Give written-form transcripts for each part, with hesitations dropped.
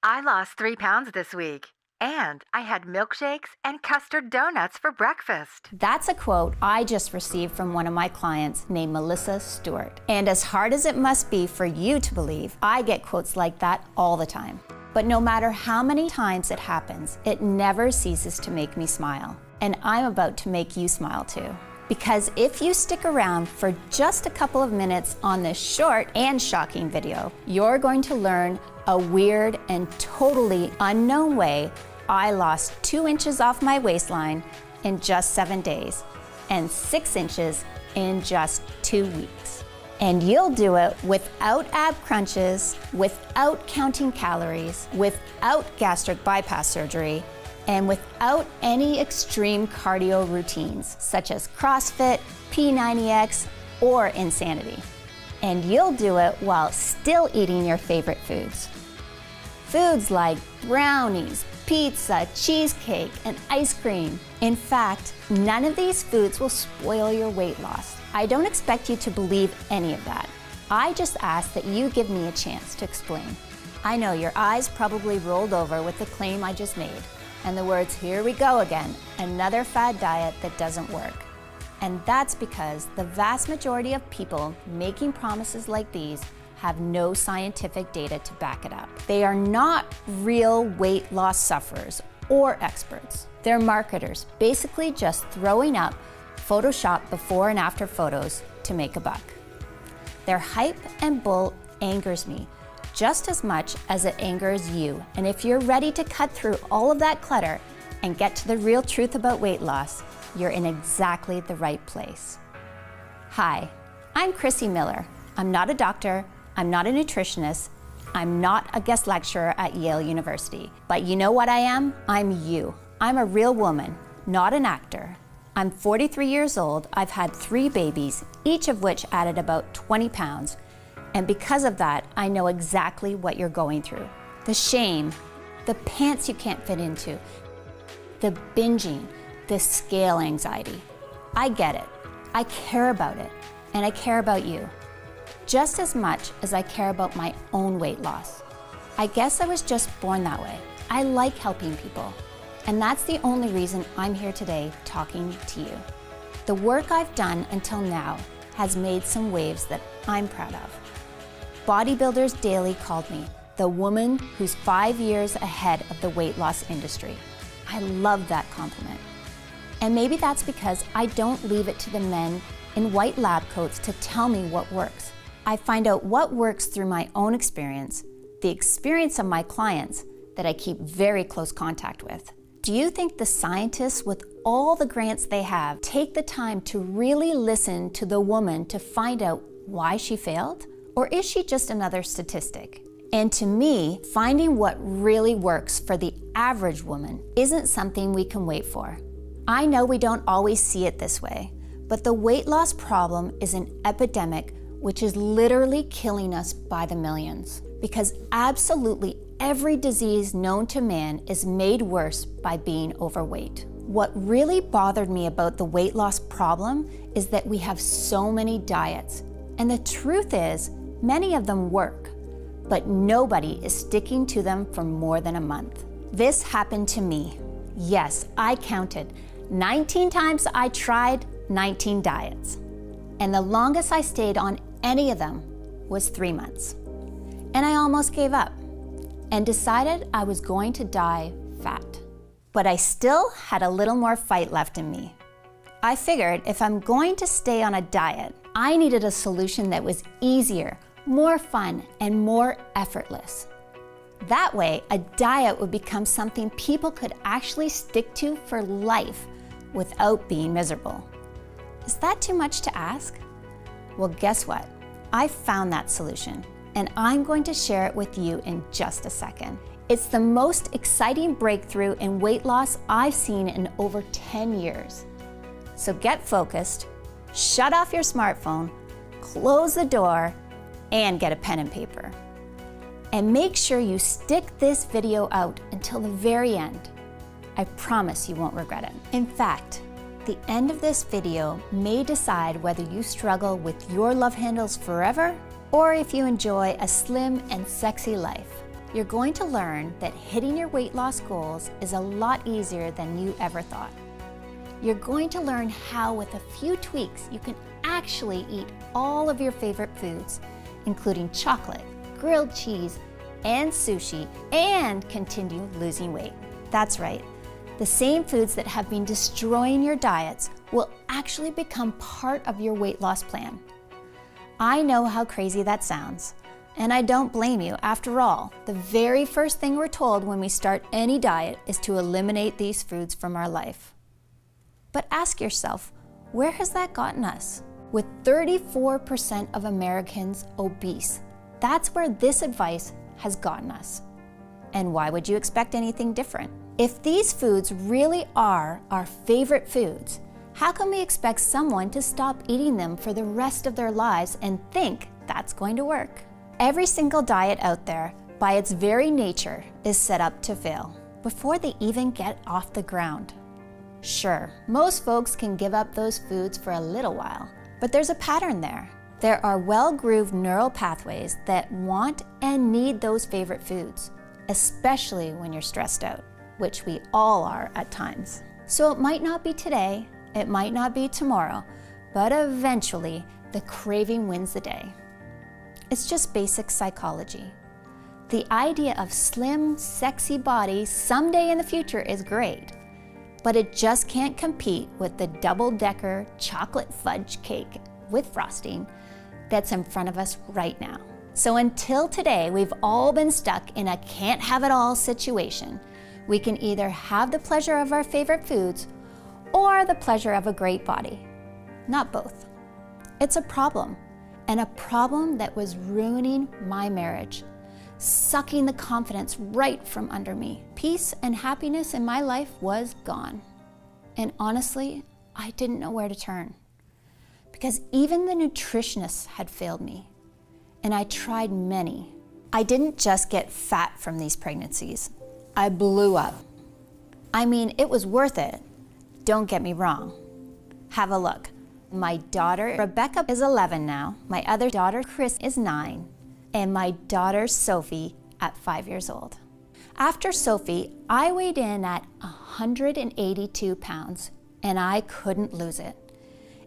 I lost 3 pounds this week, and I had milkshakes and custard donuts for breakfast. That's a quote I just received from one of my clients named Melissa Stewart. And as hard as it must be for you to believe, I get quotes like that all the time. But no matter how many times it happens, it never ceases to make me smile. And I'm about to make you smile too. Because if you stick around for just a couple of minutes on this short and shocking video, you're going to learn a weird and totally unknown way I lost 2 inches off my waistline in just 7 days and 6 inches in just 2 weeks. And you'll do it without ab crunches, without counting calories, without gastric bypass surgery, and without any extreme cardio routines such as CrossFit, P90X, or Insanity. And you'll do it while still eating your favorite foods. Foods like brownies, pizza, cheesecake, and ice cream. In fact, none of these foods will spoil your weight loss. I don't expect you to believe any of that. I just ask that you give me a chance to explain. I know your eyes probably rolled over with the claim I just made, and the words, "Here we go again, another fad diet that doesn't work." And that's because the vast majority of people making promises like these have no scientific data to back it up. They are not real weight loss sufferers or experts. They're marketers, basically just throwing up Photoshop before and after photos to make a buck. Their hype and bull angers me just as much as it angers you. And if you're ready to cut through all of that clutter and get to the real truth about weight loss, you're in exactly the right place. Hi, I'm Chrissy Miller. I'm not a doctor, I'm not a nutritionist, I'm not a guest lecturer at Yale University. But you know what I am? I'm you. I'm a real woman, not an actor. I'm 43 years old, I've had 3 babies, each of which added about 20 pounds. And because of that, I know exactly what you're going through. The shame, the pants you can't fit into, the binging, the scale anxiety. I get it. I care about it. And I care about you. Just as much as I care about my own weight loss. I guess I was just born that way. I like helping people. And that's the only reason I'm here today talking to you. The work I've done until now has made some waves that I'm proud of. Bodybuilders Daily called me the woman who's 5 years ahead of the weight loss industry. I love that compliment. And maybe that's because I don't leave it to the men in white lab coats to tell me what works. I find out what works through my own experience, the experience of my clients that I keep very close contact with. Do you think the scientists with all the grants they have take the time to really listen to the woman to find out why she failed? Or is she just another statistic? And to me, finding what really works for the average woman isn't something we can wait for. I know we don't always see it this way, but the weight loss problem is an epidemic which is literally killing us by the millions. Because absolutely every disease known to man is made worse by being overweight. What really bothered me about the weight loss problem is that we have so many diets. And the truth is, many of them work, but nobody is sticking to them for more than a month. This happened to me. Yes, I counted. 19 times I tried 19 diets. And the longest I stayed on any of them was 3 months. And I almost gave up and decided I was going to die fat. But I still had a little more fight left in me. I figured if I'm going to stay on a diet, I needed a solution that was easier, more fun, and more effortless. That way, a diet would become something people could actually stick to for life without being miserable. Is that too much to ask? Well, guess what? I found that solution, and I'm going to share it with you in just a second. It's the most exciting breakthrough in weight loss I've seen in over 10 years. So get focused, shut off your smartphone, close the door, and get a pen and paper. And make sure you stick this video out until the very end. I promise you won't regret it. In fact, the end of this video may decide whether you struggle with your love handles forever or if you enjoy a slim and sexy life. you're going to learn that hitting your weight loss goals is a lot easier than you ever thought. You're going to learn how, with a few tweaks, you can actually eat all of your favorite foods, including chocolate, grilled cheese, and sushi, and continue losing weight. That's right. The same foods that have been destroying your diets will actually become part of your weight loss plan. I know how crazy that sounds, and I don't blame you. After all, the very first thing we're told when we start any diet is to eliminate these foods from our life. But ask yourself, where has that gotten us? With 34% of Americans obese, that's where this advice has gotten us. And why would you expect anything different? If these foods really are our favorite foods, how can we expect someone to stop eating them for the rest of their lives and think that's going to work? Every single diet out there, by its very nature, is set up to fail before they even get off the ground. Sure, most folks can give up those foods for a little while, but there's a pattern there. There are well-grooved neural pathways that want and need those favorite foods, especially when you're stressed out, which we all are at times. So it might not be today, it might not be tomorrow, but eventually the craving wins the day. It's just basic psychology. The idea of slim, sexy bodies someday in the future is great, but it just can't compete with the double-decker chocolate fudge cake with frosting that's in front of us right now. So until today, we've all been stuck in a can't-have-it-all situation. We can either have the pleasure of our favorite foods or the pleasure of a great body. Not both. It's a problem, and a problem that was ruining my marriage, sucking the confidence right from under me. Peace and happiness in my life was gone. And honestly, I didn't know where to turn, because even the nutritionists had failed me, and I tried many. I didn't just get fat from these pregnancies. I blew up. I mean, it was worth it. Don't get me wrong. Have a look. My daughter, Rebecca, is 11 now. My other daughter, Chris, is 9. And my daughter, Sophie, at 5 years old. After Sophie, I weighed in at 182 pounds, and I couldn't lose it.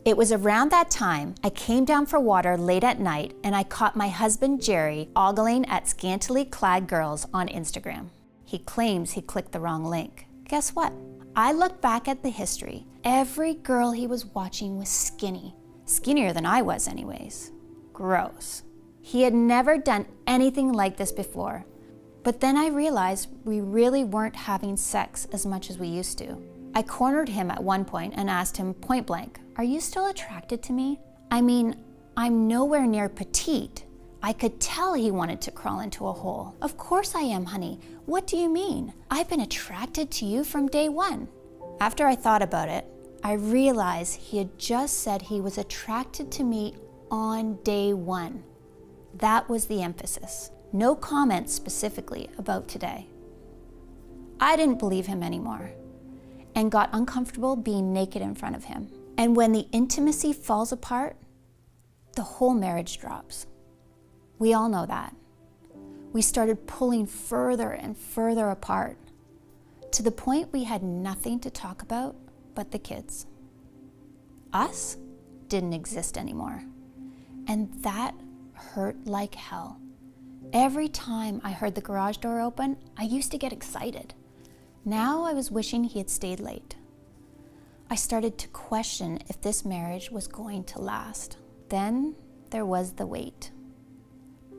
It was around that time I came down for water late at night, and I caught my husband, Jerry, ogling at scantily clad girls on Instagram. He claims he clicked the wrong link. Guess what? I looked back at the history. Every girl he was watching was skinny. Skinnier than I was anyways. Gross. He had never done anything like this before. But then I realized we really weren't having sex as much as we used to. I cornered him at one point and asked him point blank, "Are you still attracted to me? I mean, I'm nowhere near petite." I could tell he wanted to crawl into a hole. "Of course I am, honey. What do you mean? I've been attracted to you from day one." After I thought about it, I realized he had just said he was attracted to me on day one. That was the emphasis. No comments specifically about today. I didn't believe him anymore and got uncomfortable being naked in front of him. And when the intimacy falls apart, the whole marriage drops. We all know that. We started pulling further and further apart to the point we had nothing to talk about but the kids. Us didn't exist anymore. And that hurt like hell. Every time I heard the garage door open, I used to get excited. Now I was wishing he had stayed late. I started to question if this marriage was going to last. Then there was the weight.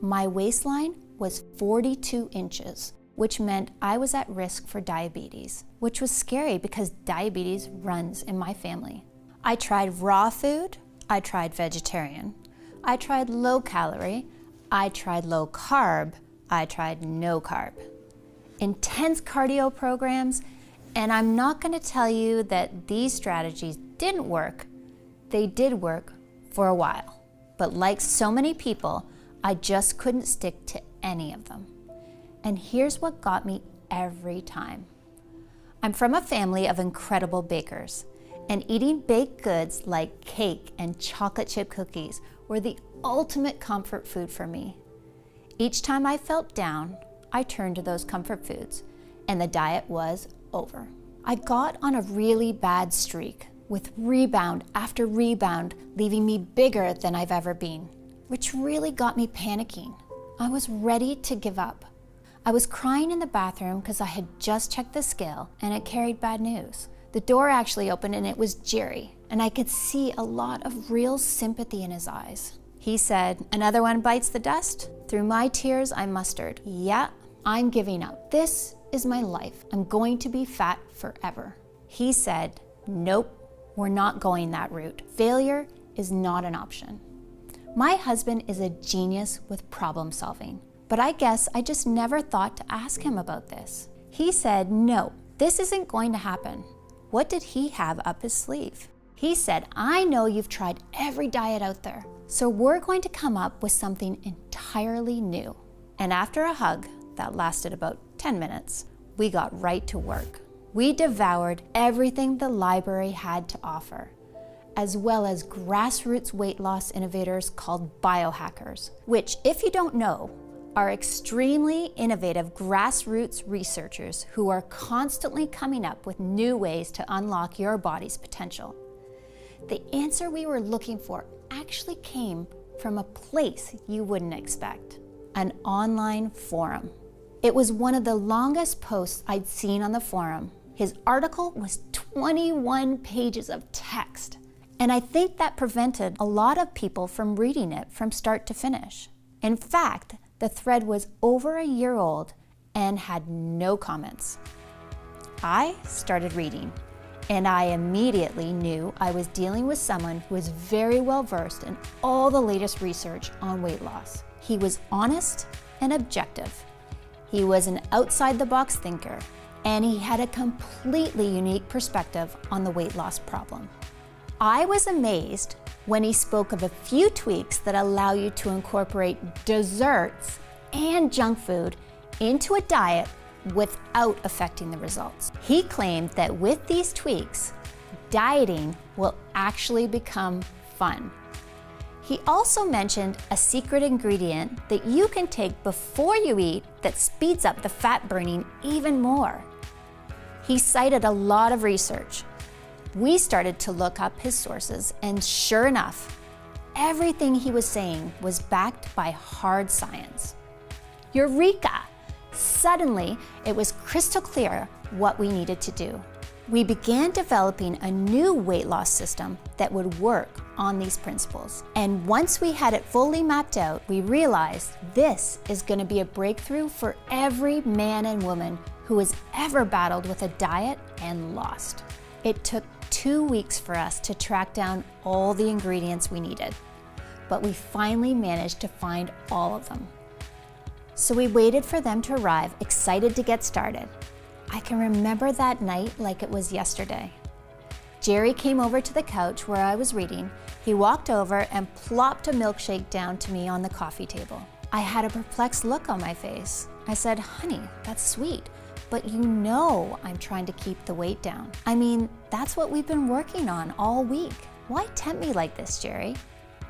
My waistline was 42 inches, which meant I was at risk for diabetes, which was scary because diabetes runs in my family. I tried raw food, I tried vegetarian, I tried low calorie, I tried low carb, I tried no carb. Intense cardio programs, and I'm not going to tell you that these strategies didn't work. They did work for a while, but like so many people, I just couldn't stick to any of them. And here's what got me every time. I'm from a family of incredible bakers, and eating baked goods like cake and chocolate chip cookies were the ultimate comfort food for me. Each time I felt down, I turned to those comfort foods, and the diet was over. I got on a really bad streak, with rebound after rebound, leaving me bigger than I've ever been, which really got me panicking. I was ready to give up. I was crying in the bathroom because I had just checked the scale and it carried bad news. The door actually opened and it was Jerry, and I could see a lot of real sympathy in his eyes. He said, "Another one bites the dust?" Through my tears, I mustered, "Yeah, I'm giving up. This is my life. I'm going to be fat forever." He said, "Nope, we're not going that route. Failure is not an option." My husband is a genius with problem solving, but I guess I just never thought to ask him about this. He said, "No, this isn't going to happen." What did he have up his sleeve? He said, "I know you've tried every diet out there, so we're going to come up with something entirely new." And after a hug that lasted about 10 minutes, we got right to work. We devoured everything the library had to offer, as well as grassroots weight loss innovators called biohackers, which, if you don't know, are extremely innovative grassroots researchers who are constantly coming up with new ways to unlock your body's potential. The answer we were looking for actually came from a place you wouldn't expect: an online forum. It was one of the longest posts I'd seen on the forum. His article was 21 pages of text, and I think that prevented a lot of people from reading it from start to finish. In fact, the thread was over a year old and had no comments. I started reading, and I immediately knew I was dealing with someone who was very well versed in all the latest research on weight loss. He was honest and objective. He was an outside-the-box thinker, and he had a completely unique perspective on the weight loss problem. I was amazed when he spoke of a few tweaks that allow you to incorporate desserts and junk food into a diet without affecting the results. He claimed that with these tweaks, dieting will actually become fun. He also mentioned a secret ingredient that you can take before you eat that speeds up the fat burning even more. He cited a lot of research. We started to look up his sources, and sure enough, everything he was saying was backed by hard science. Eureka! Suddenly, it was crystal clear what we needed to do. We began developing a new weight loss system that would work on these principles. And once we had it fully mapped out, we realized this is going to be a breakthrough for every man and woman who has ever battled with a diet and lost. It took 2 weeks for us to track down all the ingredients we needed, but we finally managed to find all of them. So we waited for them to arrive, excited to get started. I can remember that night like it was yesterday. Jerry came over to the couch where I was reading. He walked over and plopped a milkshake down to me on the coffee table. I had a perplexed look on my face. I said, "Honey, that's sweet, but you know I'm trying to keep the weight down. I mean, that's what we've been working on all week. Why tempt me like this, Jerry?"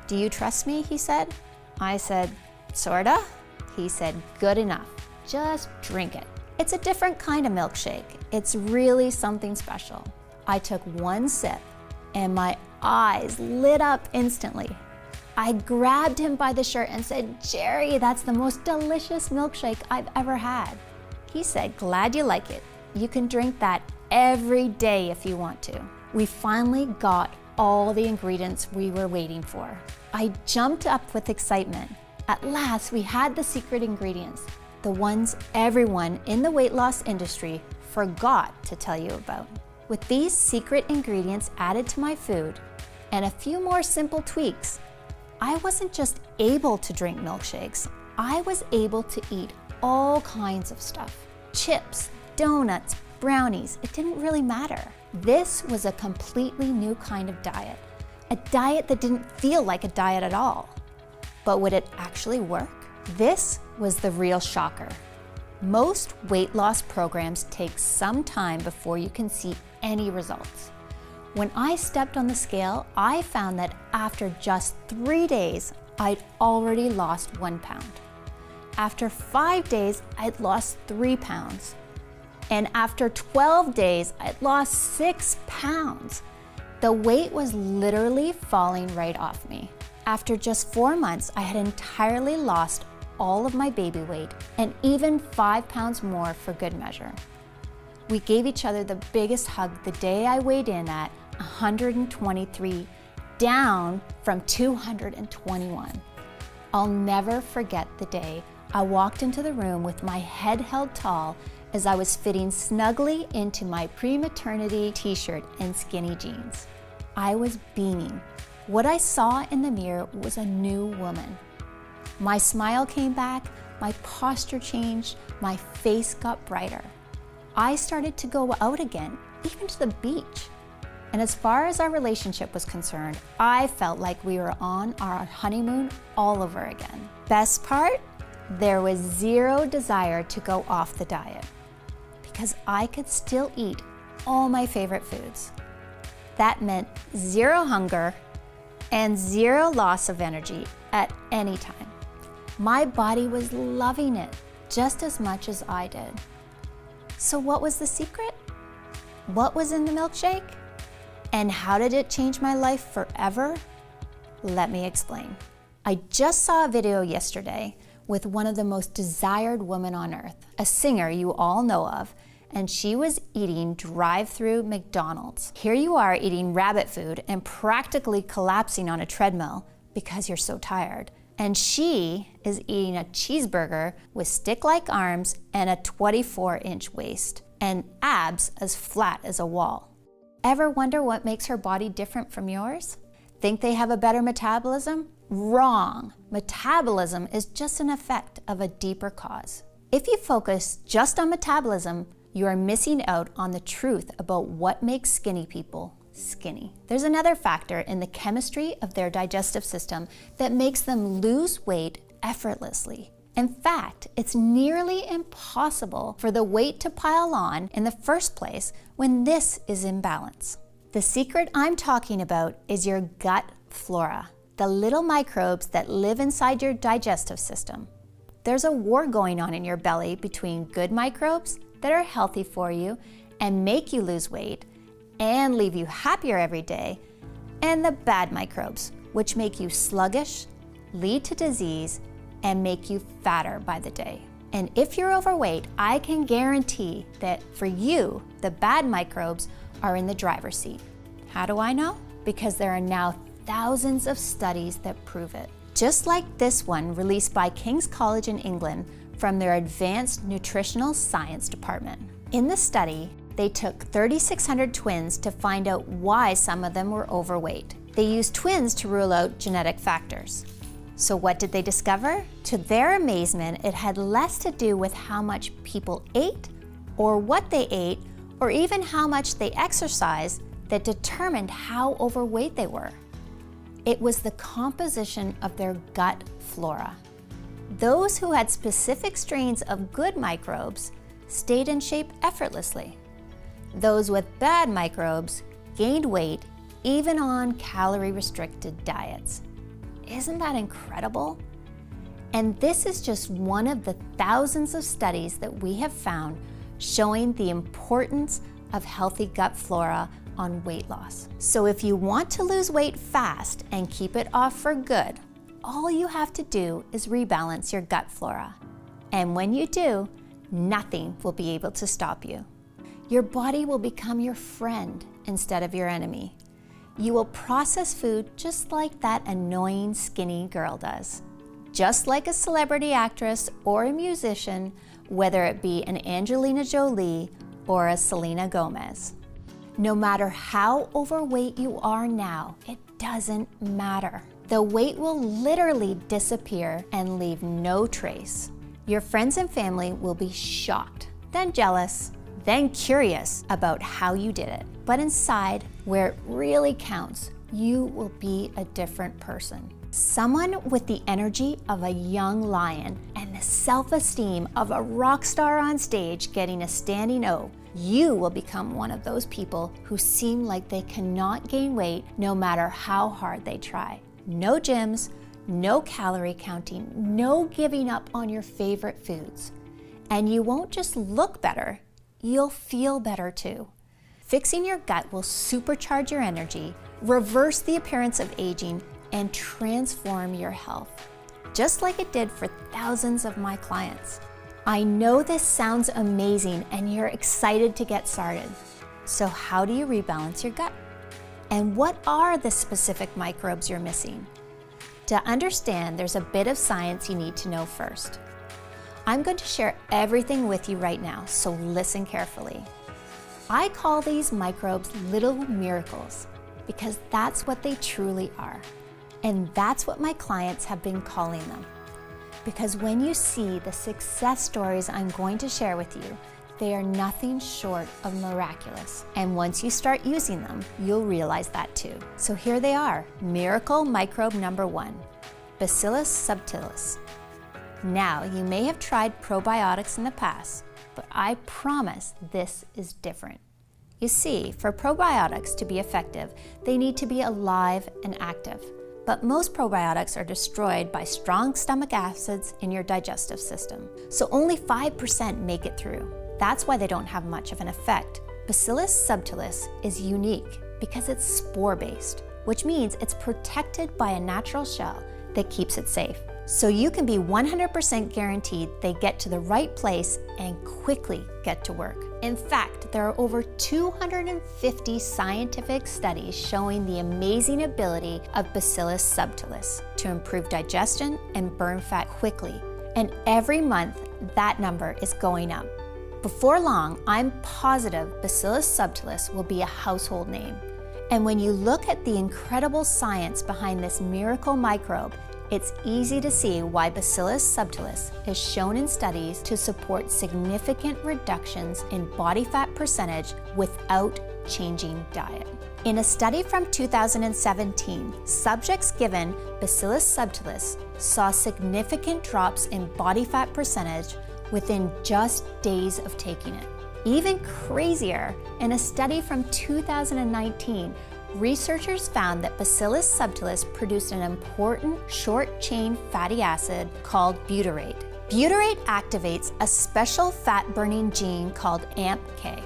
"Do you trust me?" he said. I said, "Sorta." He said, "Good enough. Just drink it. It's a different kind of milkshake. It's really something special." I took one sip and my eyes lit up instantly. I grabbed him by the shirt and said, "Jerry, that's the most delicious milkshake I've ever had." He said, "Glad you like it. You can drink that every day if you want to." We finally got all the ingredients we were waiting for. I jumped up with excitement. At last, we had the secret ingredients, the ones everyone in the weight loss industry forgot to tell you about. With these secret ingredients added to my food and a few more simple tweaks, I wasn't just able to drink milkshakes, I was able to eat all kinds of stuff. Chips, donuts, brownies, it didn't really matter. This was a completely new kind of diet, a diet that didn't feel like a diet at all. But would it actually work? This was the real shocker. Most weight loss programs take some time before you can see any results. When I stepped on the scale, I found that after just 3 days, I'd already lost 1 pound. After 5 days, I'd lost 3 pounds. And after 12 days, I'd lost 6 pounds. The weight was literally falling right off me. After just 4 months, I had entirely lost all of my baby weight and even 5 pounds more for good measure. We gave each other the biggest hug the day I weighed in at 123, down from 221. I'll never forget the day I walked into the room with my head held tall as I was fitting snugly into my pre-maternity t-shirt and skinny jeans. I was beaming. What I saw in the mirror was a new woman. My smile came back, my posture changed, my face got brighter. I started to go out again, even to the beach. And as far as our relationship was concerned, I felt like we were on our honeymoon all over again. Best part? There was zero desire to go off the diet because I could still eat all my favorite foods. That meant zero hunger and zero loss of energy at any time. My body was loving it just as much as I did. So what was the secret? What was in the milkshake? And how did it change my life forever? Let me explain. I just saw a video yesterday with one of the most desired women on earth, a singer you all know of, and she was eating drive-through McDonald's. Here you are eating rabbit food and practically collapsing on a treadmill because you're so tired. And she is eating a cheeseburger with stick-like arms and a 24-inch waist and abs as flat as a wall. Ever wonder what makes her body different from yours? Think they have a better metabolism? Wrong. Metabolism is just an effect of a deeper cause. If you focus just on metabolism, you are missing out on the truth about what makes skinny people skinny. There's another factor in the chemistry of their digestive system that makes them lose weight effortlessly. In fact, it's nearly impossible for the weight to pile on in the first place when this is in balance. The secret I'm talking about is your gut flora, the little microbes that live inside your digestive system. There's a war going on in your belly between good microbes that are healthy for you and make you lose weight and leave you happier every day, and the bad microbes, which make you sluggish, lead to disease, and make you fatter by the day. And if you're overweight, I can guarantee that for you, the bad microbes are in the driver's seat. How do I know? Because there are now thousands of studies that prove it. Just like this one released by King's College in England from their Advanced Nutritional Science Department. In the study, they took 3,600 twins to find out why some of them were overweight. They used twins to rule out genetic factors. So what did they discover? To their amazement, it had less to do with how much people ate, or what they ate, or even how much they exercised that determined how overweight they were. It was the composition of their gut flora. Those who had specific strains of good microbes stayed in shape effortlessly. Those with bad microbes gained weight even on calorie-restricted diets. Isn't that incredible? And this is just one of the thousands of studies that we have found showing the importance of healthy gut flora on weight loss. So if you want to lose weight fast and keep it off for good, all you have to do is rebalance your gut flora. And when you do, nothing will be able to stop you. Your body will become your friend instead of your enemy. You will process food just like that annoying skinny girl does. Just like a celebrity actress or a musician, whether it be an Angelina Jolie or a Selena Gomez. No matter how overweight you are now, it doesn't matter. The weight will literally disappear and leave no trace. Your friends and family will be shocked, then jealous, then curious about how you did it. But inside, where it really counts, you will be a different person. Someone with the energy of a young lion and the self-esteem of a rock star on stage getting a standing O. You will become one of those people who seem like they cannot gain weight no matter how hard they try. No gyms, no calorie counting, no giving up on your favorite foods. And you won't just look better, you'll feel better too. Fixing your gut will supercharge your energy, reverse the appearance of aging, and transform your health, just like it did for thousands of my clients. I know this sounds amazing and you're excited to get started. So how do you rebalance your gut? And what are the specific microbes you're missing? To understand, there's a bit of science you need to know first. I'm going to share everything with you right now, so listen carefully. I call these microbes little miracles because that's what they truly are. And that's what my clients have been calling them. Because when you see the success stories I'm going to share with you, they are nothing short of miraculous. And once you start using them, you'll realize that too. So here they are. Miracle microbe number 1, Bacillus subtilis. Now, you may have tried probiotics in the past, but I promise this is different. You see, for probiotics to be effective, they need to be alive and active. But most probiotics are destroyed by strong stomach acids in your digestive system. So only 5% make it through. That's why they don't have much of an effect. Bacillus subtilis is unique because it's spore-based, which means it's protected by a natural shell that keeps it safe. So you can be 100% guaranteed they get to the right place and quickly get to work. In fact, there are over 250 scientific studies showing the amazing ability of Bacillus subtilis to improve digestion and burn fat quickly. And every month, that number is going up. Before long, I'm positive Bacillus subtilis will be a household name. And when you look at the incredible science behind this miracle microbe, it's easy to see why Bacillus subtilis is shown in studies to support significant reductions in body fat percentage without changing diet. In a study from 2017, subjects given Bacillus subtilis saw significant drops in body fat percentage within just days of taking it. Even crazier, in a study from 2019, researchers found that Bacillus subtilis produced an important short-chain fatty acid called butyrate. Butyrate activates a special fat-burning gene called AMPK,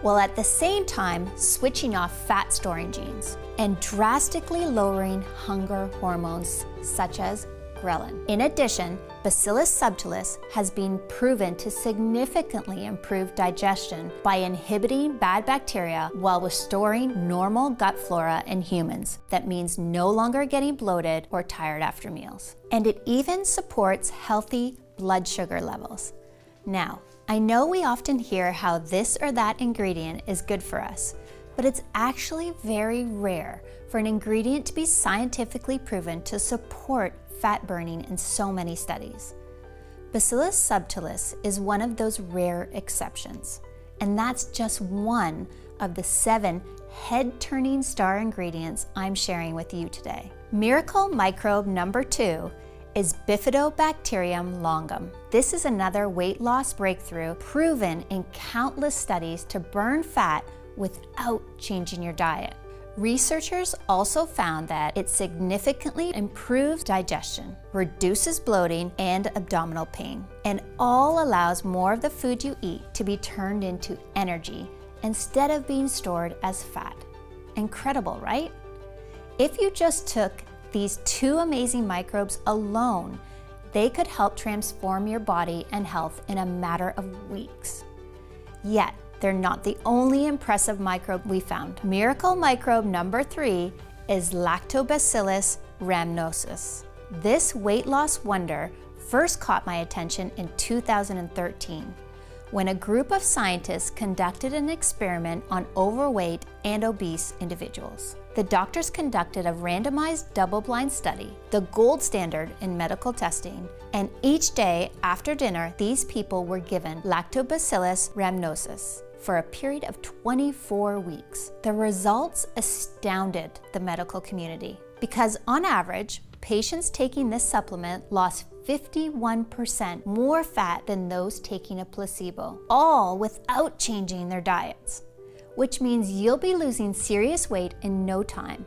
while at the same time switching off fat-storing genes and drastically lowering hunger hormones such as ghrelin. In addition, Bacillus subtilis has been proven to significantly improve digestion by inhibiting bad bacteria while restoring normal gut flora in humans. That means no longer getting bloated or tired after meals. And it even supports healthy blood sugar levels. Now, I know we often hear how this or that ingredient is good for us, but it's actually very rare for an ingredient to be scientifically proven to support fat burning in so many studies. Bacillus subtilis is one of those rare exceptions, and that's just one of the 7 head-turning star ingredients I'm sharing with you today. Miracle microbe number 2 is Bifidobacterium longum. This is another weight loss breakthrough proven in countless studies to burn fat without changing your diet. Researchers also found that it significantly improves digestion, reduces bloating and abdominal pain, and all allows more of the food you eat to be turned into energy instead of being stored as fat. Incredible, right? If you just took these 2 amazing microbes alone, they could help transform your body and health in a matter of weeks. Yet, they're not the only impressive microbe we found. Miracle microbe number 3 is Lactobacillus rhamnosus. This weight loss wonder first caught my attention in 2013 when a group of scientists conducted an experiment on overweight and obese individuals. The doctors conducted a randomized double-blind study, the gold standard in medical testing, and each day after dinner, these people were given Lactobacillus rhamnosus for a period of 24 weeks. The results astounded the medical community because on average, patients taking this supplement lost 51% more fat than those taking a placebo, all without changing their diets, which means you'll be losing serious weight in no time.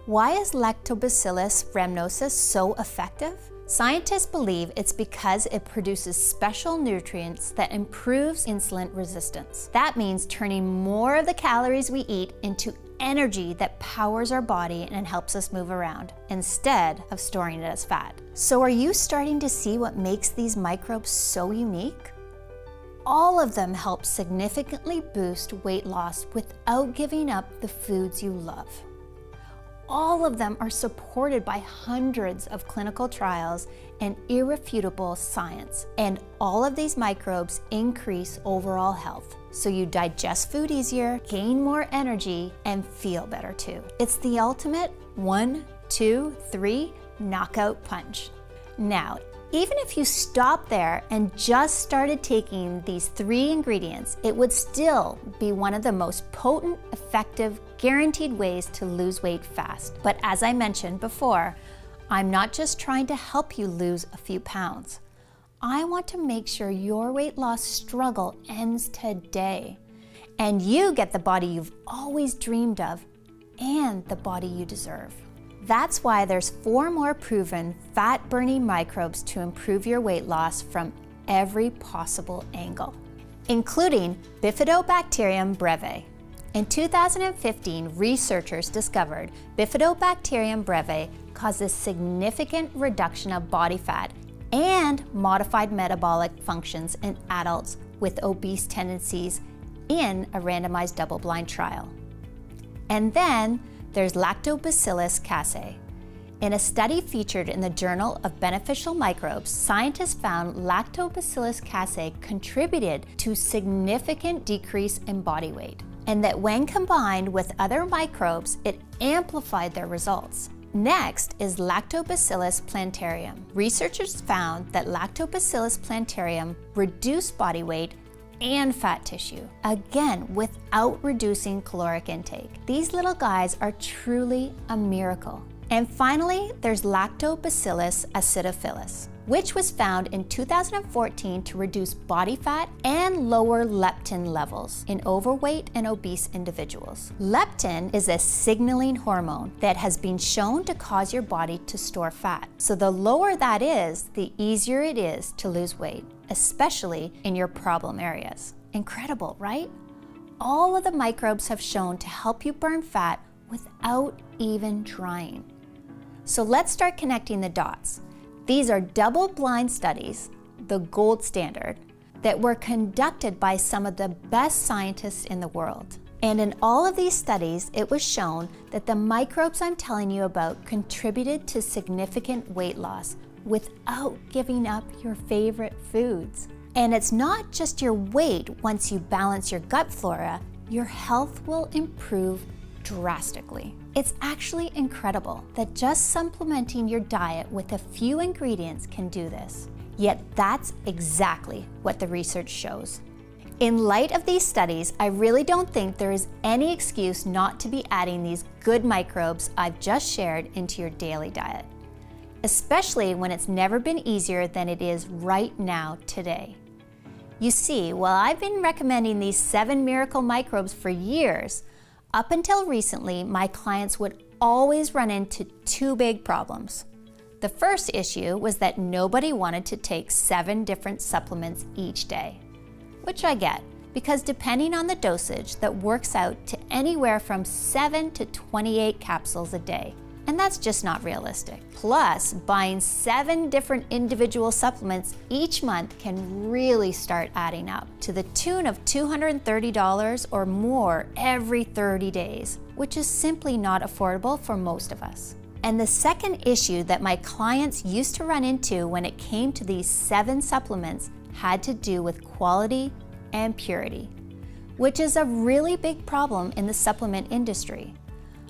Why is Lactobacillus rhamnosus so effective? Scientists believe it's because it produces special nutrients that improves insulin resistance. That means turning more of the calories we eat into energy that powers our body and helps us move around, instead of storing it as fat. So are you starting to see what makes these microbes so unique? All of them help significantly boost weight loss without giving up the foods you love. All of them are supported by hundreds of clinical trials and irrefutable science. And all of these microbes increase overall health. So you digest food easier, gain more energy, and feel better too. It's the ultimate 1, 2, 3 knockout punch. Now, even if you stopped there and just started taking these 3 ingredients, it would still be one of the most potent, effective, guaranteed ways to lose weight fast. But as I mentioned before, I'm not just trying to help you lose a few pounds. I want to make sure your weight loss struggle ends today, and you get the body you've always dreamed of and the body you deserve. That's why there's 4 more proven fat-burning microbes to improve your weight loss from every possible angle, including Bifidobacterium breve. In 2015, researchers discovered Bifidobacterium breve causes significant reduction of body fat and modified metabolic functions in adults with obese tendencies in a randomized double-blind trial. And then there's Lactobacillus casei. In a study featured in the Journal of Beneficial Microbes, scientists found Lactobacillus casei contributed to significant decrease in body weight, and that when combined with other microbes, it amplified their results. Next is Lactobacillus plantarum. Researchers found that Lactobacillus plantarum reduced body weight and fat tissue, again without reducing caloric intake. These little guys are truly a miracle. And finally, there's Lactobacillus acidophilus, which was found in 2014 to reduce body fat and lower leptin levels in overweight and obese individuals. Leptin is a signaling hormone that has been shown to cause your body to store fat. So the lower that is, the easier it is to lose weight, especially in your problem areas. Incredible, right? All of the microbes have shown to help you burn fat without even trying. So let's start connecting the dots. These are double-blind studies, the gold standard, that were conducted by some of the best scientists in the world. And in all of these studies, it was shown that the microbes I'm telling you about contributed to significant weight loss without giving up your favorite foods. And it's not just your weight. Once you balance your gut flora, your health will improve drastically. It's actually incredible that just supplementing your diet with a few ingredients can do this. Yet that's exactly what the research shows. In light of these studies, I really don't think there is any excuse not to be adding these good microbes I've just shared into your daily diet, especially when it's never been easier than it is right now today. You see, while I've been recommending these 7 miracle microbes for years, up until recently, my clients would always run into 2 big problems. The first issue was that nobody wanted to take 7 different supplements each day, which I get, because depending on the dosage, that works out to anywhere from 7 to 28 capsules a day. And that's just not realistic. Plus, buying 7 different individual supplements each month can really start adding up to the tune of $230 or more every 30 days, which is simply not affordable for most of us. And the second issue that my clients used to run into when it came to these 7 supplements had to do with quality and purity, which is a really big problem in the supplement industry.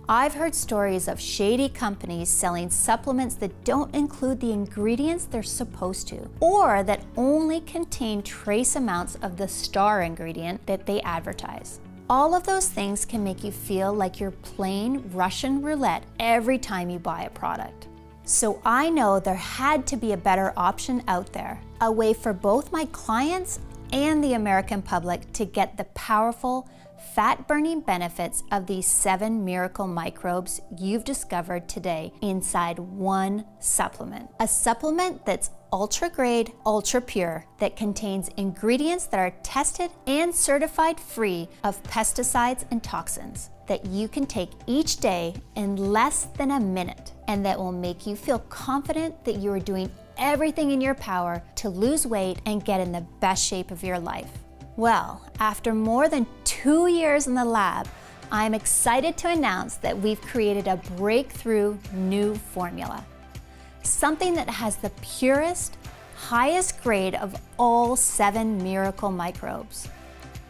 I've heard stories of shady companies selling supplements that don't include the ingredients they're supposed to, or that only contain trace amounts of the star ingredient that they advertise. All of those things can make you feel like you're playing Russian roulette every time you buy a product. So I know there had to be a better option out there, a way for both my clients and the American public to get the powerful, fat-burning benefits of these 7 miracle microbes you've discovered today inside one supplement. A supplement that's ultra-grade, ultra-pure, that contains ingredients that are tested and certified free of pesticides and toxins, that you can take each day in less than a minute, and that will make you feel confident that you are doing everything in your power to lose weight and get in the best shape of your life. Well, after more than 2 years in the lab, I'm excited to announce that we've created a breakthrough new formula. Something that has the purest, highest grade of all 7 miracle microbes.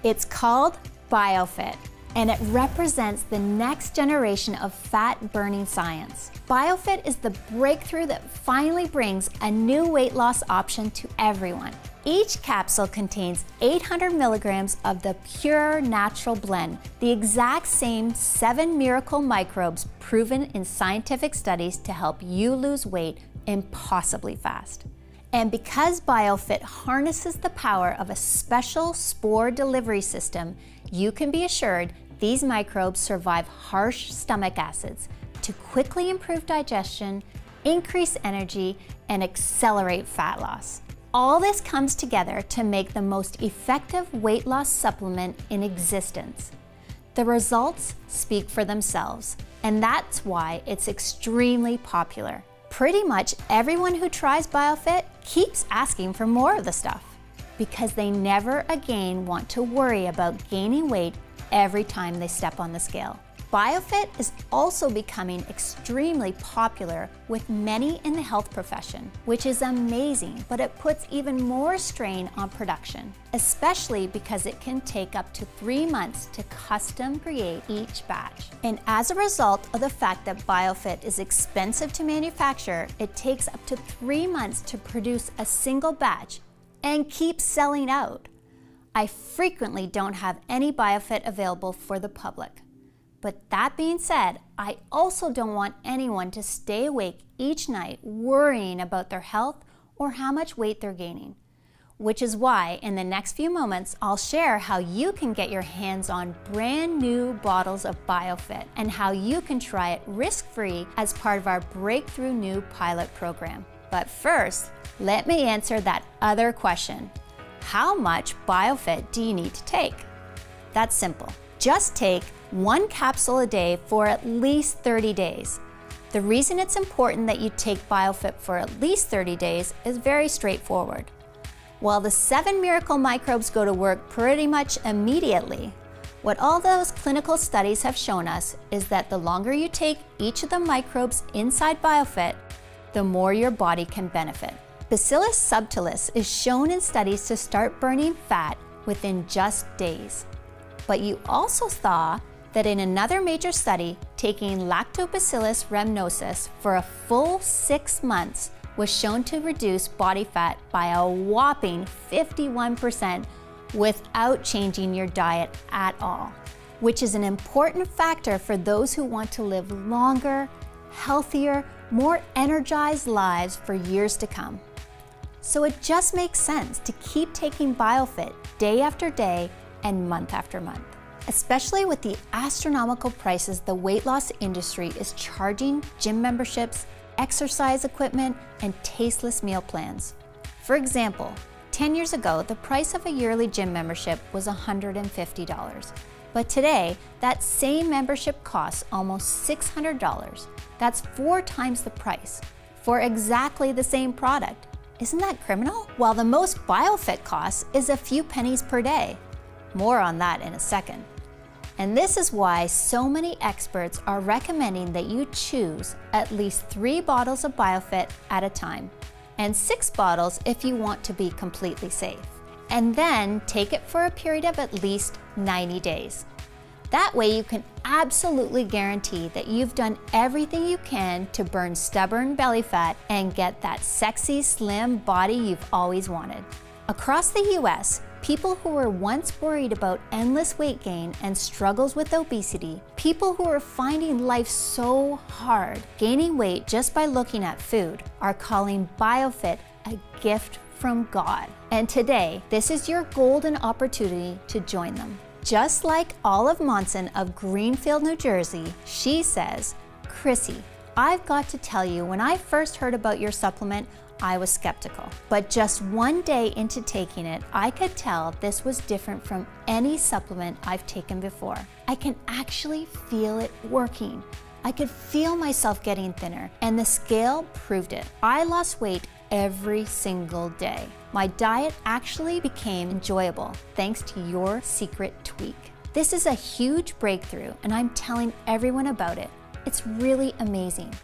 It's called BioFit, and it represents the next generation of fat-burning science. BioFit is the breakthrough that finally brings a new weight loss option to everyone. Each capsule contains 800 milligrams of the pure natural blend, the exact same 7 miracle microbes proven in scientific studies to help you lose weight impossibly fast. And because BioFit harnesses the power of a special spore delivery system, you can be assured these microbes survive harsh stomach acids to quickly improve digestion, increase energy, and accelerate fat loss. All this comes together to make the most effective weight loss supplement in existence. The results speak for themselves, and that's why it's extremely popular. Pretty much everyone who tries BioFit keeps asking for more of the stuff because they never again want to worry about gaining weight every time they step on the scale. BioFit is also becoming extremely popular with many in the health profession, which is amazing, but it puts even more strain on production, especially because it can take up to 3 months to custom create each batch. And as a result of the fact that BioFit is expensive to manufacture, it takes up to 3 months to produce a single batch and keeps selling out. I frequently don't have any BioFit available for the public. But that being said, I also don't want anyone to stay awake each night worrying about their health or how much weight they're gaining. Which is why in the next few moments, I'll share how you can get your hands on brand new bottles of BioFit and how you can try it risk-free as part of our breakthrough new pilot program. But first, let me answer that other question. How much BioFit do you need to take? That's simple. Just take 1 capsule a day for at least 30 days. The reason it's important that you take BioFit for at least 30 days is very straightforward. While the 7 miracle microbes go to work pretty much immediately, what all those clinical studies have shown us is that the longer you take each of the microbes inside BioFit, the more your body can benefit. Bacillus subtilis is shown in studies to start burning fat within just days. But you also saw that in another major study, taking Lactobacillus rhamnosus for a full 6 months was shown to reduce body fat by a whopping 51% without changing your diet at all, which is an important factor for those who want to live longer, healthier, more energized lives for years to come. So it just makes sense to keep taking BioFit day after day and month after month, especially with the astronomical prices the weight loss industry is charging gym memberships, exercise equipment, and tasteless meal plans. For example, 10 years ago, the price of a yearly gym membership was $150. But today, that same membership costs almost $600. That's 4 times the price for exactly the same product. Isn't that criminal? While the most BioFit costs is a few pennies per day. More on that in a second. And this is why so many experts are recommending that you choose at least 3 bottles of BioFit at a time, and 6 bottles if you want to be completely safe. And then take it for a period of at least 90 days. That way you can absolutely guarantee that you've done everything you can to burn stubborn belly fat and get that sexy, slim body you've always wanted. Across the US, people who were once worried about endless weight gain and struggles with obesity, people who are finding life so hard, gaining weight just by looking at food, are calling BioFit a gift from God. And today, this is your golden opportunity to join them. Just like Olive Monson of Greenfield, New Jersey, she says, "Chrissy, I've got to tell you, when I first heard about your supplement, I was skeptical. But just one day into taking it, I could tell this was different from any supplement I've taken before. I can actually feel it working. I could feel myself getting thinner, and the scale proved it. I lost weight every single day. My diet actually became enjoyable thanks to your secret tweak. This is a huge breakthrough, and I'm telling everyone about it. It's really amazing."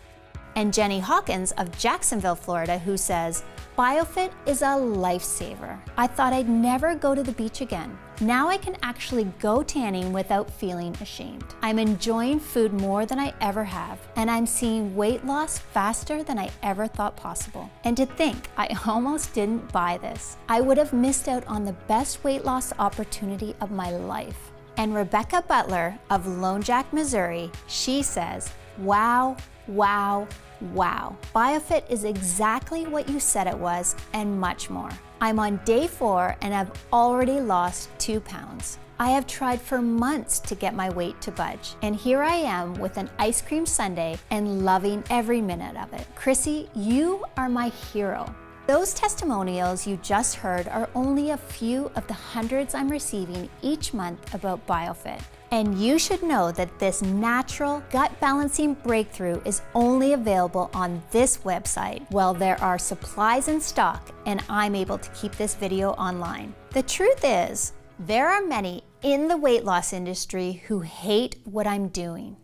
And Jenny Hawkins of Jacksonville, Florida, who says, "BioFit is a lifesaver. I thought I'd never go to the beach again. Now I can actually go tanning without feeling ashamed. I'm enjoying food more than I ever have, and I'm seeing weight loss faster than I ever thought possible. And to think, I almost didn't buy this. I would have missed out on the best weight loss opportunity of my life." And Rebecca Butler of Lone Jack, Missouri, she says, "Wow, wow, wow. BioFit is exactly what you said it was and much more. I'm on day 4 and I've already lost 2 pounds. I have tried for months to get my weight to budge, and here I am with an ice cream sundae and loving every minute of it. Chrissy, you are my hero." Those testimonials you just heard are only a few of the hundreds I'm receiving each month about BioFit. And you should know that this natural gut balancing breakthrough is only available on this website while there are supplies in stock and I'm able to keep this video online. The truth is, there are many in the weight loss industry who hate what I'm doing.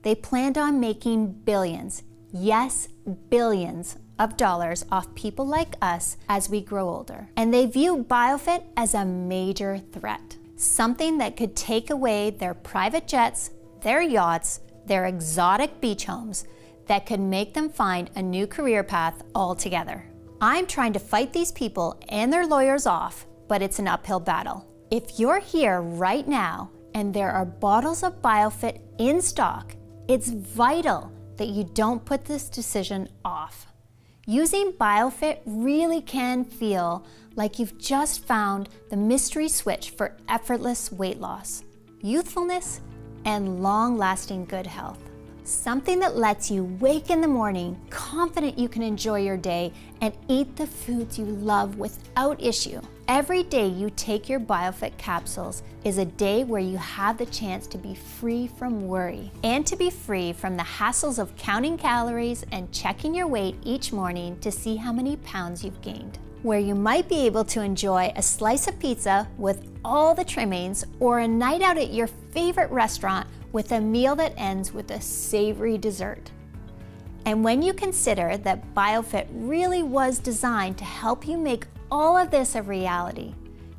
They planned on making billions, yes, billions of dollars off people like us as we grow older. And they view BioFit as a major threat. Something that could take away their private jets, their yachts, their exotic beach homes, that could make them find a new career path altogether. I'm trying to fight these people and their lawyers off, but it's an uphill battle. If you're here right now and there are bottles of BioFit in stock, it's vital that you don't put this decision off. Using BioFit really can feel like you've just found the mystery switch for effortless weight loss, youthfulness, and long-lasting good health. Something that lets you wake in the morning confident you can enjoy your day and eat the foods you love without issue. Every day you take your BioFit capsules is a day where you have the chance to be free from worry and to be free from the hassles of counting calories and checking your weight each morning to see how many pounds you've gained. Where you might be able to enjoy a slice of pizza with all the trimmings or a night out at your favorite restaurant with a meal that ends with a savory dessert. And when you consider that BioFit really was designed to help you make all of this a reality,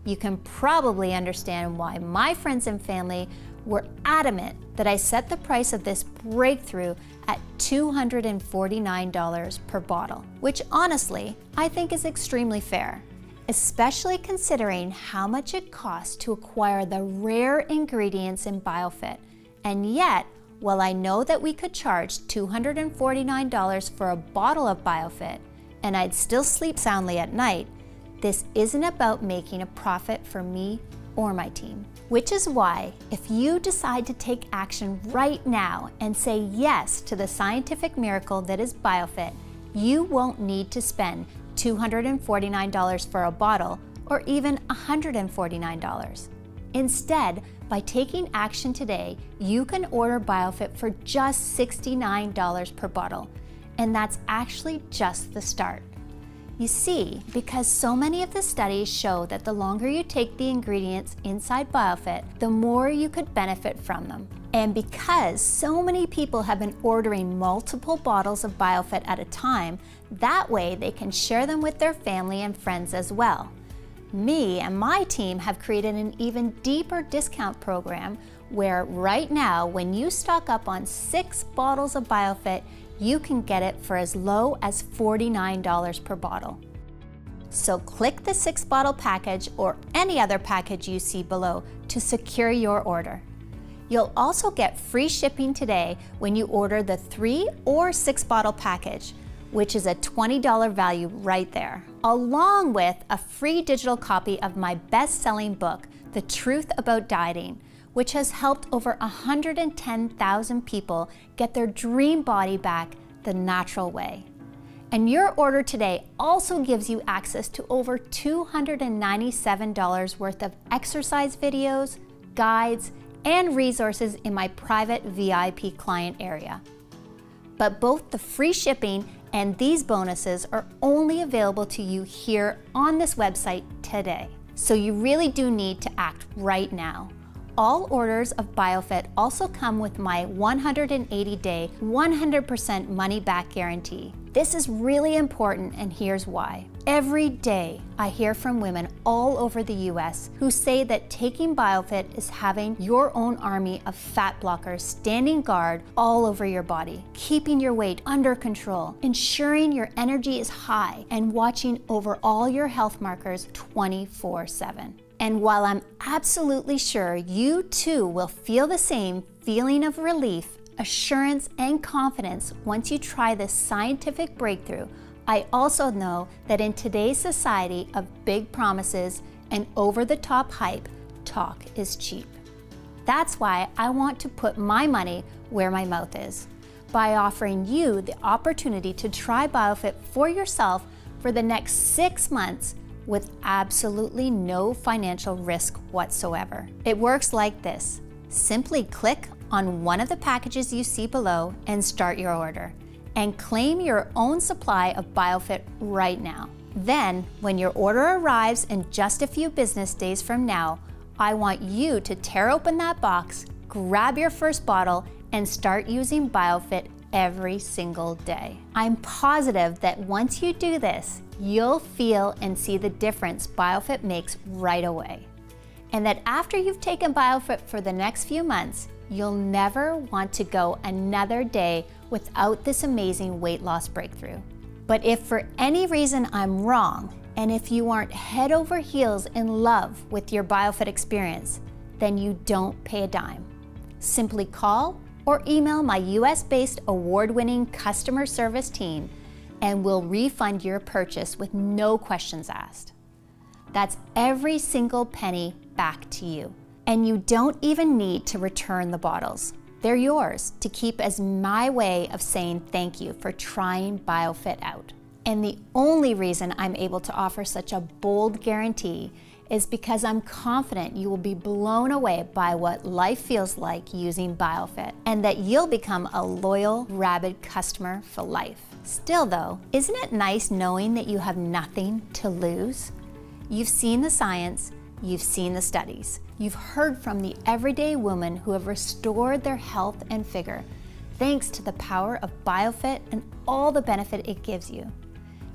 you can probably understand why my friends and family were adamant that I set the price of this breakthrough at $249 per bottle, which honestly, I think is extremely fair, especially considering how much it costs to acquire the rare ingredients in BioFit. And yet, while I know that we could charge $249 for a bottle of BioFit and I'd still sleep soundly at night, this isn't about making a profit for me or my team. Which is why, if you decide to take action right now and say yes to the scientific miracle that is BioFit, you won't need to spend $249 for a bottle or even $149. Instead, by taking action today, you can order BioFit for just $69 per bottle, and that's actually just the start. You see, because so many of the studies show that the longer you take the ingredients inside BioFit, the more you could benefit from them. And because so many people have been ordering multiple bottles of BioFit at a time, that way they can share them with their family and friends as well. Me and my team have created an even deeper discount program where right now, when you stock up on 6 bottles of BioFit, you can get it for as low as $49 per bottle. So click the 6-bottle package or any other package you see below to secure your order. You'll also get free shipping today when you order the 3 or 6-bottle package, which is a $20 value right there, along with a free digital copy of my best-selling book, The Truth About Dieting, which has helped over 110,000 people get their dream body back the natural way. And your order today also gives you access to over $297 worth of exercise videos, guides, and resources in my private VIP client area. But both the free shipping and these bonuses are only available to you here on this website today. So you really do need to act right now. All orders of BioFit also come with my 180-day, 100% money-back guarantee. This is really important, and here's why. Every day, I hear from women all over the US who say that taking BioFit is having your own army of fat blockers standing guard all over your body, keeping your weight under control, ensuring your energy is high, and watching over all your health markers 24/7. And while I'm absolutely sure you too will feel the same feeling of relief, assurance, and confidence once you try this scientific breakthrough, I also know that in today's society of big promises and over-the-top hype, talk is cheap. That's why I want to put my money where my mouth is, by offering you the opportunity to try BioFit for yourself for the next 6 months with absolutely no financial risk whatsoever. It works like this. Simply click on one of the packages you see below and start your order, and claim your own supply of BioFit right now. Then, when your order arrives in just a few business days from now, I want you to tear open that box, grab your first bottle, and start using BioFit every single day. I'm positive that once you do this, you'll feel and see the difference BioFit makes right away. And that after you've taken BioFit for the next few months, you'll never want to go another day without this amazing weight loss breakthrough. But if for any reason I'm wrong, and if you aren't head over heels in love with your BioFit experience, then you don't pay a dime. Simply call or email my US-based award-winning customer service team, and we'll refund your purchase with no questions asked. That's every single penny back to you. And you don't even need to return the bottles. They're yours to keep as my way of saying thank you for trying BioFit out. And the only reason I'm able to offer such a bold guarantee is because I'm confident you will be blown away by what life feels like using BioFit, and that you'll become a loyal, rabid customer for life. Still though, isn't it nice knowing that you have nothing to lose? You've seen the science, you've seen the studies, you've heard from the everyday women who have restored their health and figure, thanks to the power of BioFit and all the benefit it gives you.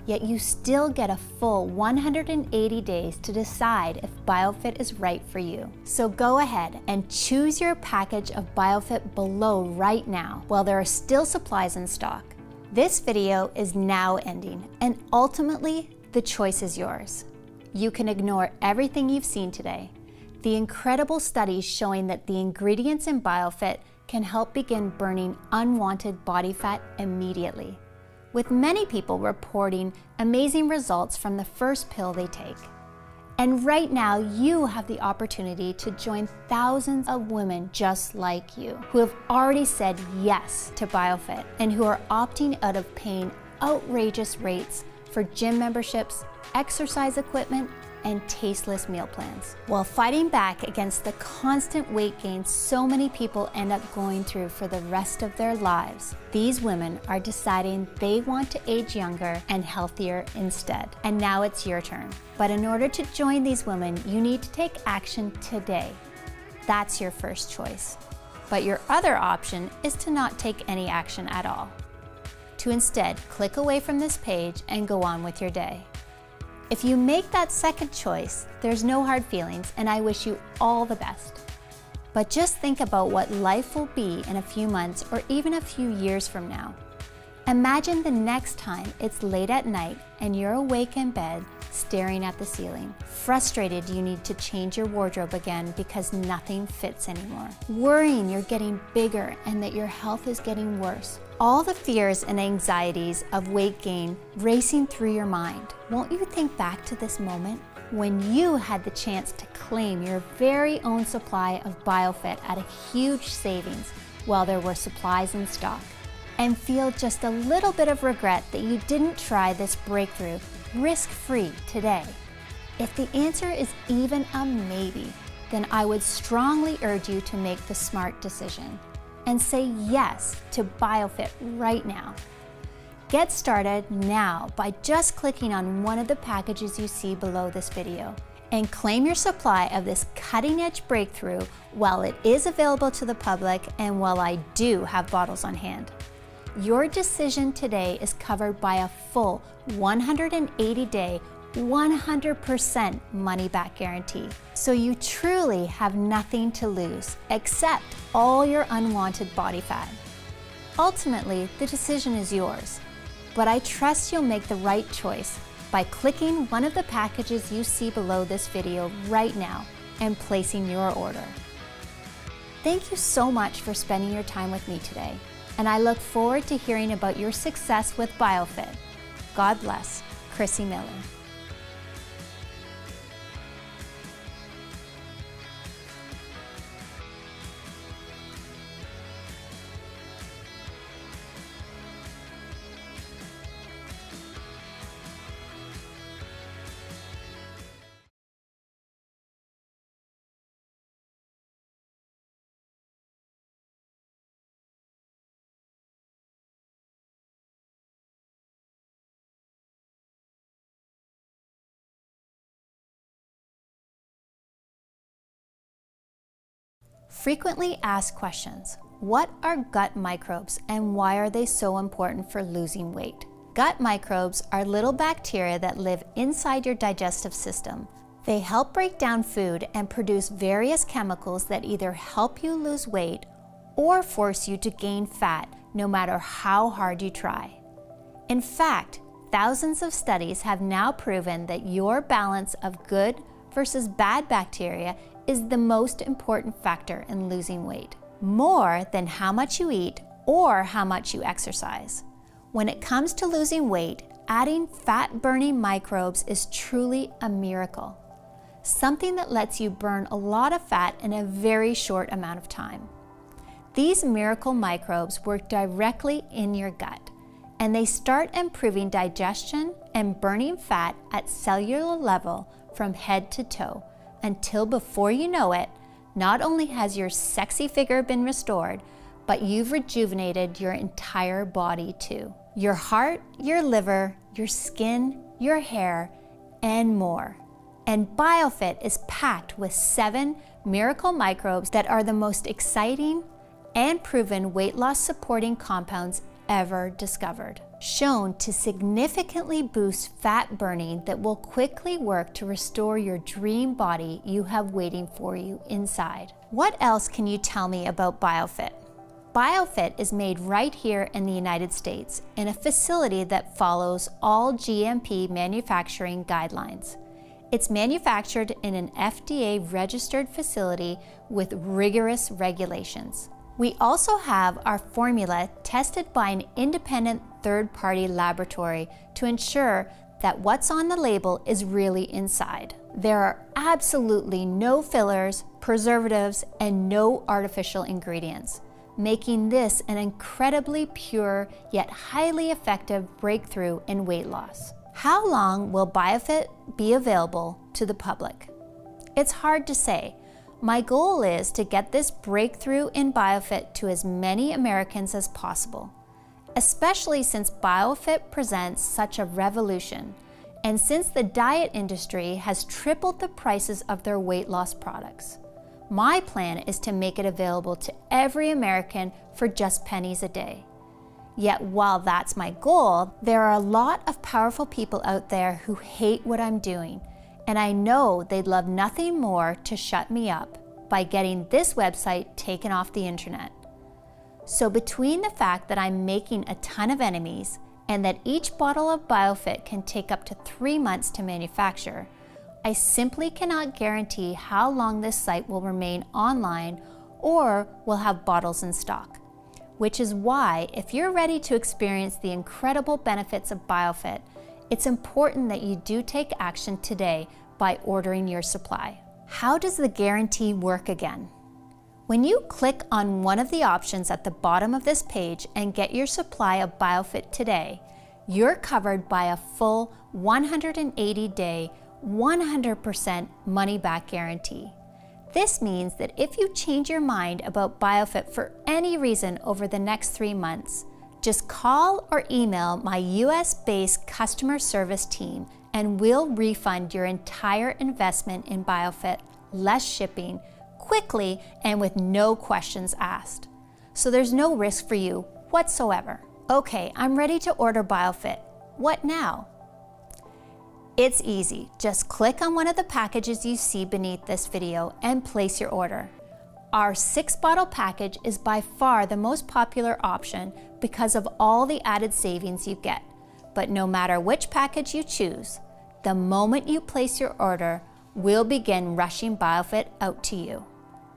Yet you still get a full 180 days to decide if BioFit is right for you. So go ahead and choose your package of BioFit below right now while there are still supplies in stock. This video is now ending, and ultimately the choice is yours. You can ignore everything you've seen today. The incredible studies showing that the ingredients in BioFit can help begin burning unwanted body fat immediately, with many people reporting amazing results from the first pill they take. And right now, you have the opportunity to join thousands of women just like you, who have already said yes to BioFit and who are opting out of paying outrageous rates for gym memberships, exercise equipment, and tasteless meal plans, while fighting back against the constant weight gain so many people end up going through for the rest of their lives. These women are deciding they want to age younger and healthier instead. And now it's your turn. But in order to join these women, you need to take action today. That's your first choice. But your other option is to not take any action at all. To instead click away from this page and go on with your day. If you make that second choice, there's no hard feelings, and I wish you all the best. But just think about what life will be in a few months or even a few years from now. Imagine the next time it's late at night and you're awake in bed staring at the ceiling, frustrated you need to change your wardrobe again because nothing fits anymore, worrying you're getting bigger and that your health is getting worse. All the fears and anxieties of weight gain racing through your mind. Won't you think back to this moment when you had the chance to claim your very own supply of BioFit at a huge savings while there were supplies in stock, and feel just a little bit of regret that you didn't try this breakthrough risk-free today? If the answer is even a maybe, then I would strongly urge you to make the smart decision and say yes to BioFit right now. Get started now by just clicking on one of the packages you see below this video and claim your supply of this cutting-edge breakthrough while it is available to the public and while I do have bottles on hand. Your decision today is covered by a full 180-day, 100% money-back guarantee. So you truly have nothing to lose except all your unwanted body fat. Ultimately, the decision is yours, but I trust you'll make the right choice by clicking one of the packages you see below this video right now and placing your order. Thank you so much for spending your time with me today, and I look forward to hearing about your success with BioFit. God bless. Chrissy Miller. Frequently asked questions. What are gut microbes and why are they so important for losing weight? Gut microbes are little bacteria that live inside your digestive system. They help break down food and produce various chemicals that either help you lose weight or force you to gain fat no matter how hard you try. In fact, thousands of studies have now proven that your balance of good versus bad bacteria is the most important factor in losing weight, more than how much you eat or how much you exercise. When it comes to losing weight, adding fat-burning microbes is truly a miracle, something that lets you burn a lot of fat in a very short amount of time. These miracle microbes work directly in your gut, and they start improving digestion and burning fat at cellular level from head to toe, until before you know it, not only has your sexy figure been restored, but you've rejuvenated your entire body too. Your heart, your liver, your skin, your hair, and more. And BioFit is packed with 7 miracle microbes that are the most exciting and proven weight loss supporting compounds ever discovered, shown to significantly boost fat burning that will quickly work to restore your dream body you have waiting for you inside. What else can you tell me about BioFit? BioFit is made right here in the United States in a facility that follows all GMP manufacturing guidelines. It's manufactured in an FDA-registered facility with rigorous regulations. We also have our formula tested by an independent third-party laboratory to ensure that what's on the label is really inside. There are absolutely no fillers, preservatives, and no artificial ingredients, making this an incredibly pure yet highly effective breakthrough in weight loss. How long will BioFit be available to the public? It's hard to say. My goal is to get this breakthrough in BioFit to as many Americans as possible, especially since BioFit presents such a revolution, and since the diet industry has tripled the prices of their weight loss products. My plan is to make it available to every American for just pennies a day. Yet while that's my goal, there are a lot of powerful people out there who hate what I'm doing, and I know they'd love nothing more to shut me up by getting this website taken off the internet. So between the fact that I'm making a ton of enemies and that each bottle of BioFit can take up to 3 months to manufacture, I simply cannot guarantee how long this site will remain online or will have bottles in stock. Which is why, if you're ready to experience the incredible benefits of BioFit, it's important that you do take action today by ordering your supply. How does the guarantee work again? When you click on one of the options at the bottom of this page and get your supply of BioFit today, you're covered by a full 180-day, 100% money-back guarantee. This means that if you change your mind about BioFit for any reason over the next 3 months, just call or email my US-based customer service team and we'll refund your entire investment in BioFit, less shipping, quickly and with no questions asked. So there's no risk for you whatsoever. Okay, I'm ready to order BioFit. What now? It's easy. Just click on one of the packages you see beneath this video and place your order. Our 6-bottle package is by far the most popular option because of all the added savings you get. But no matter which package you choose, the moment you place your order, we'll begin rushing BioFit out to you.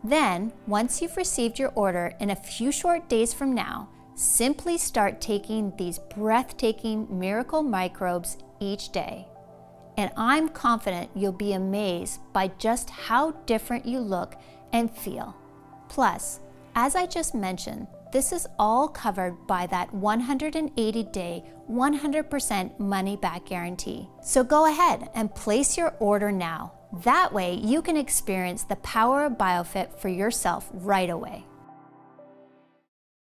Then, once you've received your order in a few short days from now, simply start taking these breathtaking miracle microbes each day. And I'm confident you'll be amazed by just how different you look and feel. Plus, as I just mentioned, this is all covered by that 180-day, 100% money-back guarantee. So go ahead and place your order now. That way you can experience the power of BioFit for yourself right away.